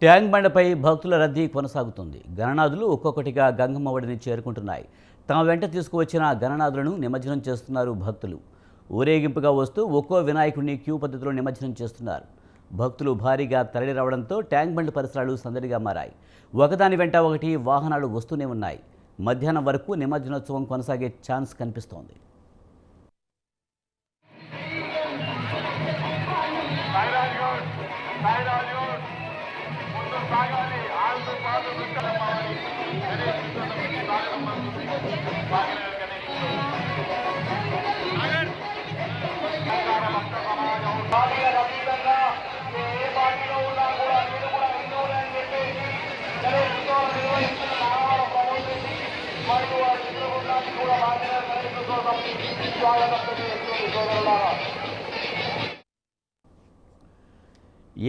Tank బండపై భక్తుల రద్దీ కొనసాగుతుంది. గణనాథులు ఒక్కొక్కటిగా గంగమ్మ ఒడిని చేరుకుంటున్నాయి. తమ వెంట తీసుకువచ్చిన గణనాథులను నిమజ్జనం చేస్తున్నారు భక్తులు. ఊరేగింపుగా వస్తూ ఒక్కో వినాయకుడిని క్యూ పద్ధతిలో నిమజ్జనం చేస్తున్నారు. భక్తులు భారీగా తరలి రావడంతో ట్యాంక్ బండ్ పరిసరాలు సందడిగా మారాయి. ఒకదాని వెంట ఒకటి వాహనాలు వస్తూనే ఉన్నాయి. మధ్యాహ్నం వరకు నిమజ్జనోత్సవం కొనసాగే ఛాన్స్ కనిపిస్తోంది.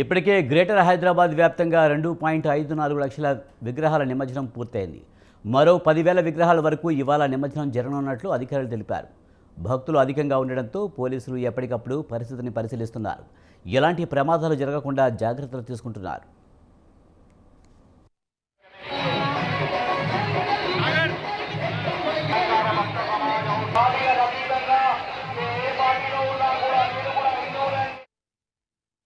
ఇప్పటికే గ్రేటర్ హైదరాబాద్ వ్యాప్తంగా 2.54 లక్షల విగ్రహాల నిమజ్జనం పూర్తయింది. మరో 10,000 విగ్రహాల వరకు ఇవాళ నిమజ్జనం జరగనున్నట్లు అధికారులు తెలిపారు. భక్తులు అధికంగా ఉండడంతో పోలీసులు ఎప్పటికప్పుడు పరిస్థితిని పరిశీలిస్తున్నారు. ఎలాంటి ప్రమాదాలు జరగకుండా జాగ్రత్తలు తీసుకుంటున్నారు.